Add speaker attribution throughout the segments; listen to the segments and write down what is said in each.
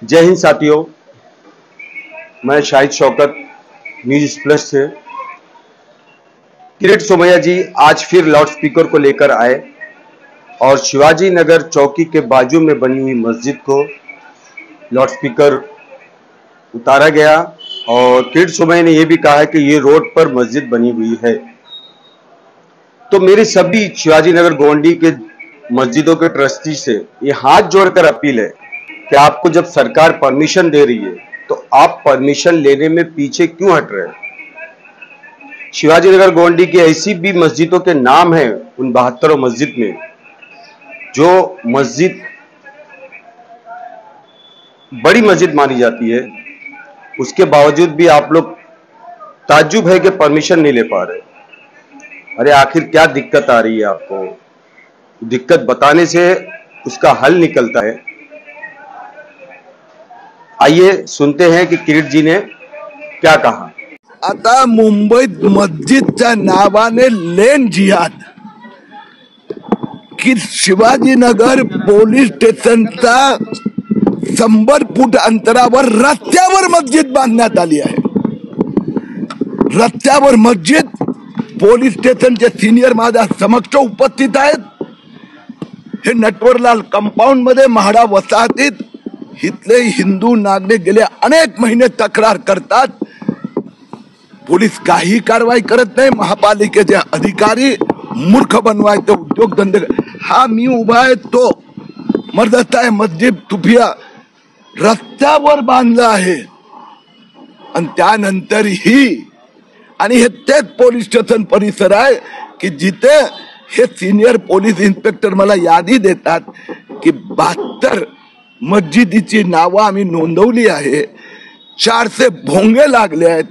Speaker 1: जय हिंद साथियों, मैं Shahid Shaukat news plus से। किरीट सोमैया जी आज फिर लाउडस्पीकर को लेकर आए और शिवाजी नगर चौकी के बाजू में बनी हुई मस्जिद को लाउडस्पीकर उतारा गया और किरीट सोमैया ने यह भी कहा है कि ये रोड पर मस्जिद बनी हुई है। तो मेरी सभी शिवाजी नगर गोंडी के मस्जिदों के ट्रस्टी से ये हाथ जोड़कर अपील है कि आपको जब सरकार परमिशन दे रही है तो आप परमिशन लेने में पीछे क्यों हट रहे हैं। शिवाजी नगर गोंडी की ऐसी भी मस्जिदों के नाम हैं उन 72 मस्जिद में, जो मस्जिद बड़ी मस्जिद मानी जाती है, उसके बावजूद भी आप लोग ताज्जुब है कि परमिशन नहीं ले पा रहे। अरे आखिर क्या दिक्कत आ रही है आपको? दिक्कत बताने से उसका हल निकलता है। आइए सुनते हैं कि किरीट जी ने क्या कहा।
Speaker 2: आता मुंबईत मस्जिदच्या नावाने लेन जिहाद की शिवाजीनगर पोलीस स्टेशनचा 100 फूट अंतरावर रस्त्यावर मस्जिद बांधण्यात आली आहे। रस्त्यावर मस्जिद, पोलीस स्टेशनचे सिनियर माझ्या समक्ष उपस्थित आहेत। हे नटवरलाल कंपाऊंड मध्ये म्हाडा वसाहतीत इथले हिंदू नागरिक गेले अनेक महिने तक्रार करतात, पोलीस काही कारवाई करत नाही। महापालिकेचे अधिकारी मूर्ख बनवायचे उद्योगधंदे। हा मी उभा आहे तो मर्दस्ता आहे, मस्जिद तुफिया रस्त्यावर बांधला आहे आणि त्यानंतरही आणि हे तेच पोलीस स्टेशन परिसर आहे की जिथे हे सिनियर पोलीस इन्स्पेक्टर मला यादी देतात की 72 मस्जिदीची नावं आम्ही नोंदवली आहे, 400 भोंगे लागले आहेत,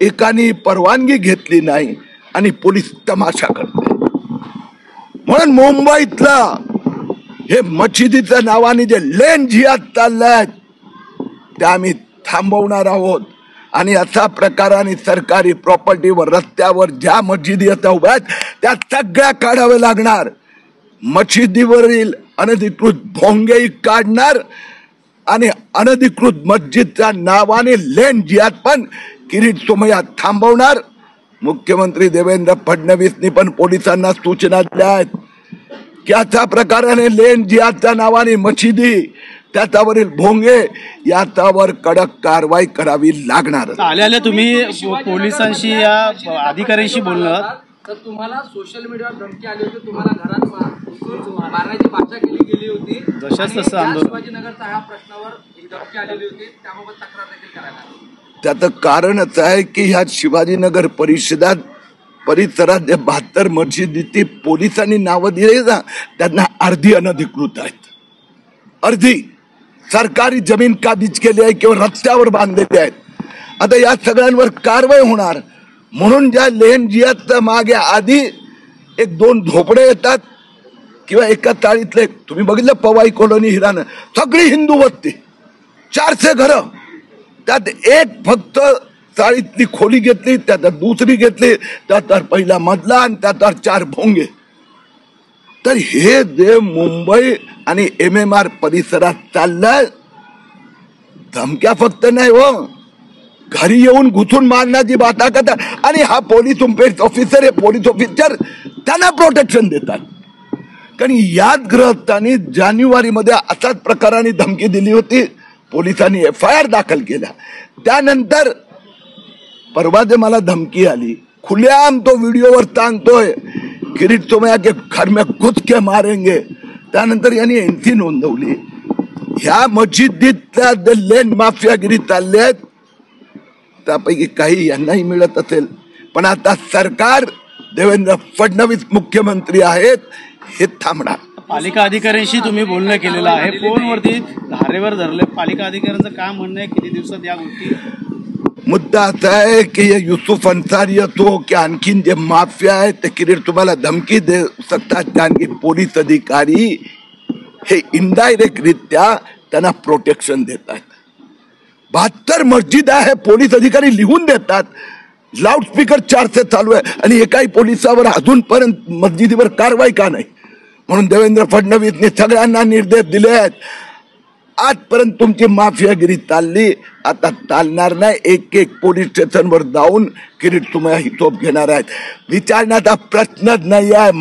Speaker 2: एकाने परवानगी घेतली नाही आणि पोलीस तमाशा करते। म्हणून मुंबईतला हे मस्जिदीच्या नावाने जे लेन जिहाद चाललाय ते आम्ही थांबवणार आहोत आणि अशा प्रकाराने सरकारी प्रॉपर्टीवर रस्त्यावर ज्या मस्जिदी आता उभ्या आहेत त्या सगळ्या काढावे लागणार। मस्जिदीवरील अनधिकृत भोंगेही काढणार आणि अनधिकृत मस्जिदच्या नावाने लेन जिहाद पण किरीट सोमैया थांबवणार। मुख्यमंत्री देवेंद्र फडणवीसनी पण पोलिसांना सूचना दिल्या आहेत की अशा प्रकाराने लेन जिहादच्या नावाने मशिदी त्याच्यावरील भोंगे याच्यावर कडक कारवाई करावी लागणार।
Speaker 3: आले तुम्ही पोलिसांशी या अधिकाऱ्यांशी बोललात
Speaker 4: तर तुम्हाला सोशल मीडियावर धमकी आली होती, तुम्हाला घरात मारण्याची भाषा केली गेली होती,
Speaker 3: जशाच तसं आंदोलन
Speaker 4: शिवाजीनगरचा ह्या प्रश्नावर धमकी आलेली होती, त्याबाबत तक्रार देखील करायला आली।
Speaker 2: त्याचं कारणच आहे की ह्या शिवाजीनगर परिसरात जे 72 मस्जिदी पोलिसांनी नावं दिली ना त्यांना अर्धी अनधिकृत आहेत, अर्धी सरकारी जमीन काबीज केली आहे किंवा रस्त्यावर बांधलेली आहेत। आता या सगळ्यांवर कारवाई होणार म्हणून ज्या लेन जिहादच्या मागे आधी 1-2 झोपडे येतात किंवा एका चाळीतले, तुम्ही बघितलं पवाई कॉलनी हिरानं सगळी हिंदू वस्ती, 400 घरं, त्यात एक फक्त चाळीतली खोली घेतली, त्यात दुसरी घेतली, त्यात पहिला मजला आणि त्यात 4 भोंगे। तर हे जे मुंबई आणि MMR परिसरात चाललंय, धमक्या फक्त नाही हो, घरी येऊन घुसून मारण्याची बाता करतात आणि हा पोलीस ऑफिसर हे पोलीस ऑफिसर त्यांना प्रोटेक्शन देतात। कारण याच गृहस्थांनी जानेवारीमध्ये अशाच प्रकाराने धमकी दिली होती, पोलिसांनी FIR दाखल केला। त्यानंतर परवा जे मला धमकी आली, खुलेआम तो व्हिडिओवर सांगतोय किरीट सोमैया के घर में घुस के मारेंगे, त्यानंतर यांनी NC नोंदवली। ह्या मस्जिदीतल्या लेन माफियागिरी चालली आहेत, त्यापैकी काही यांनाही मिळत असेल, पण आता सरकार देवेंद्र फडणवीस मुख्यमंत्री आहेत, हे थांबणार।
Speaker 3: पालिका अधिकाऱ्यांशी तुम्ही बोलणं केलेलं आहे, फोनवरती धारेवर धरले, पालिका अधिकाऱ्यांचं काय म्हणणं आहे, किती दिवसात या गोष्टी?
Speaker 2: मुद्दा असा आहे की युसुफ अन्सारी असो की आणखीन जे माफिया आहेत ते किरीट तुम्हाला धमकी दे सकतात, कारण की पोलीस अधिकारी हे इनडायरेक्ट रित्या त्यांना प्रोटेक्शन देतात। 72 मस्जिद आहे, पोलीस अधिकारी लिहून देतात, लाऊडस्पीकर 400 चालू आहे आणि एकाही पोलिसावर अजूनपर्यंत मस्जिदीवर कारवाई का नाही। म्हणून देवेंद्र फडणवीसने सगळ्यांना निर्देश दिले आहेत आजपर्यंत तुमची माफियागिरी चालली, आता चालणार नाही. एक एक पोलीस स्टेशनवर जाऊन किरीट तुम्हाला हिशोब घेणार आहेत. विचारण्याचा प्रश्नच नाही आहे.